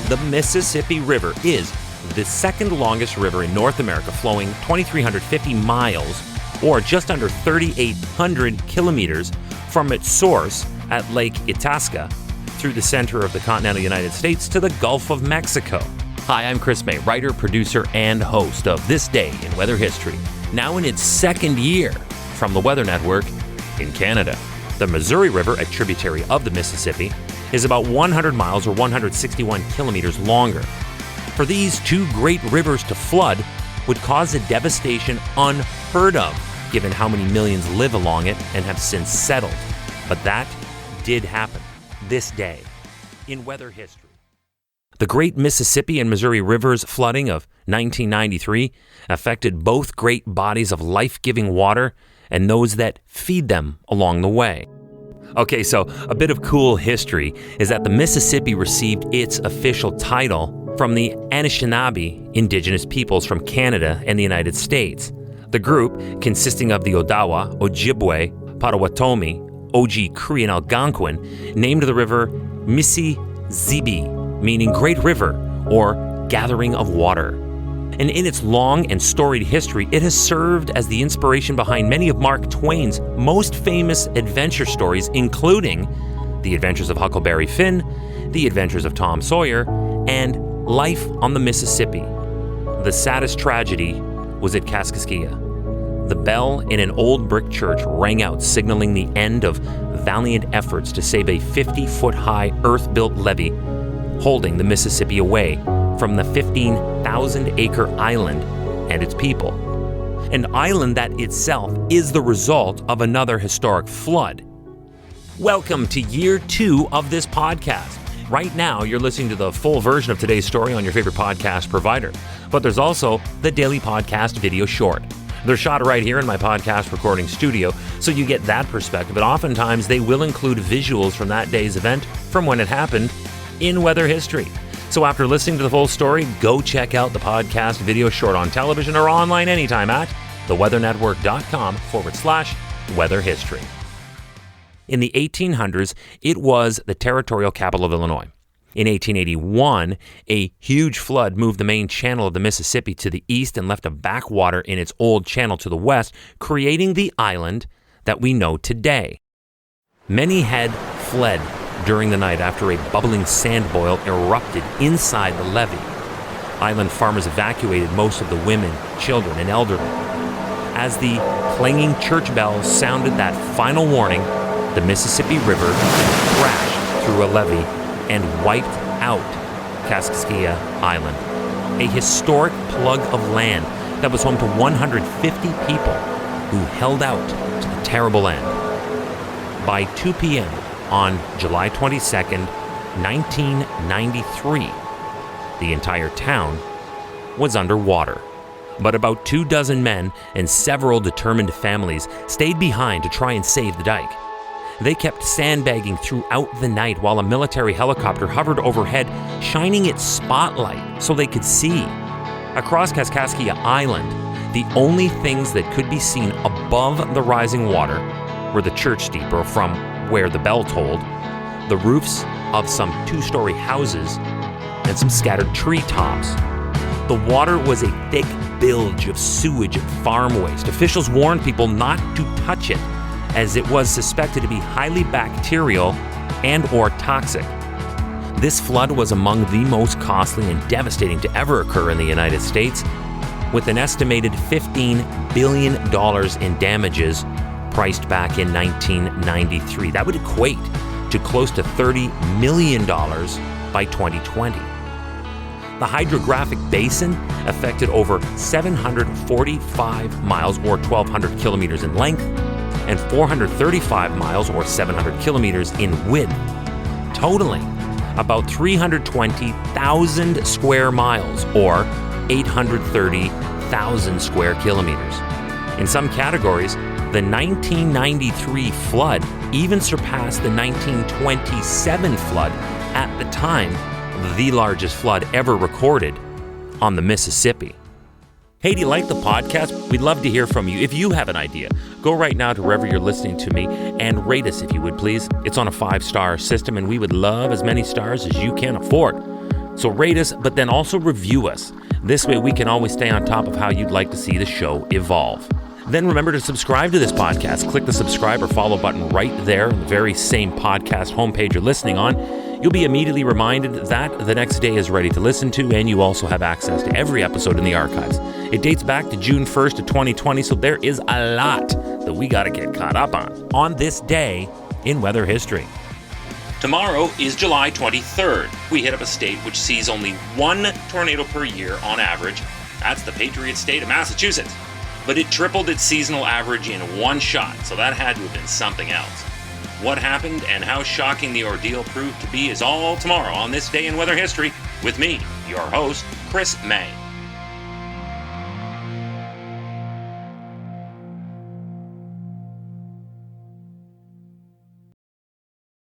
The Mississippi River is the second longest river in North America, flowing 2,350 miles, or just under 3,800 kilometers, from its source at Lake Itasca through the center of the continental United States to the Gulf of Mexico. Hi, I'm Chris May, writer, producer, and host of This Day in Weather History, now in its second year from the Weather Network in Canada. The Missouri River, a tributary of the Mississippi, is about 100 miles or 161 kilometers longer. For these two great rivers to flood would cause a devastation unheard of, given how many millions live along it and have since settled. But that did happen this day in weather history. The Great Mississippi and Missouri Rivers flooding of 1993 affected both great bodies of life-giving water and those that feed them along the way. Okay, so a bit of cool history is that the Mississippi received its official title from the Anishinaabe indigenous peoples from Canada and the United States. The group, consisting of the Odawa, Ojibwe, Potawatomi, Oji, Cree, and Algonquin, named the river Mississippi, meaning Great River or Gathering of Water. And in its long and storied history, it has served as the inspiration behind many of Mark Twain's most famous adventure stories, including The Adventures of Huckleberry Finn, The Adventures of Tom Sawyer, and Life on the Mississippi. The saddest tragedy was at Kaskaskia. The bell in an old brick church rang out, signaling the end of valiant efforts to save a 50-foot-high earth-built levee holding the Mississippi away from the 15,000-acre island and its people. An island that itself is the result of another historic flood. Welcome to year 2 of this podcast. Right now, you're listening to the full version of today's story on your favorite podcast provider, but there's also the daily podcast video short. They're shot right here in my podcast recording studio, so you get that perspective, but oftentimes they will include visuals from that day's event from when it happened in weather history. So after listening to the full story, go check out the podcast video short on television or online anytime at theweathernetwork.com/weather history. In the 1800s, it was the territorial capital of Illinois. In 1881, a huge flood moved the main channel of the Mississippi to the east and left a backwater in its old channel to the west, creating the island that we know today. Many had fled during the night after a bubbling sand boil erupted inside the levee. Island farmers evacuated most of the women, children, and elderly. As the clanging church bells sounded that final warning, the Mississippi River crashed through a levee and wiped out Kaskaskia Island, a historic plug of land that was home to 150 people who held out to the terrible end. By 2 p.m. on July 22nd, 1993, the entire town was underwater. But about 24 men and several determined families stayed behind to try and save the dike. They kept sandbagging throughout the night while a military helicopter hovered overhead, shining its spotlight so they could see. Across Kaskaskia Island, the only things that could be seen above the rising water were the church steeple from where the bell tolled, the roofs of some 2-story houses, and some scattered treetops. The water was a thick bilge of sewage and farm waste. Officials warned people not to touch it, as it was suspected to be highly bacterial and or toxic. This flood was among the most costly and devastating to ever occur in the United States, with an estimated $15 billion in damages priced back in 1993. That would equate to close to $30 million by 2020. The hydrographic basin affected over 745 miles or 1,200 kilometers in length and 435 miles or 700 kilometers in width, totaling about 320,000 square miles or 830,000 square kilometers. In some categories, the 1993 flood even surpassed the 1927 flood, at the time the largest flood ever recorded on the Mississippi. Hey, do you like the podcast? We'd love to hear from you. If you have an idea, go right now to wherever you're listening to me and rate us if you would, please. It's on a 5-star system, and we would love as many stars as you can afford. So rate us, but then also review us. This way we can always stay on top of how you'd like to see the show evolve. Then remember to subscribe to this podcast. Click the subscribe or follow button right there on the very same podcast homepage you're listening on. You'll be immediately reminded that the next day is ready to listen to, and you also have access to every episode in the archives. It dates back to June 1st of 2020, so there is a lot that we got to get caught up on this day in weather history. Tomorrow is July 23rd. We hit up a state which sees only one tornado per year on average. That's the Patriot State of Massachusetts. But it tripled its seasonal average in one shot, so that had to have been something else. What happened and how shocking the ordeal proved to be is all tomorrow on This Day in Weather History with me, your host, Chris May.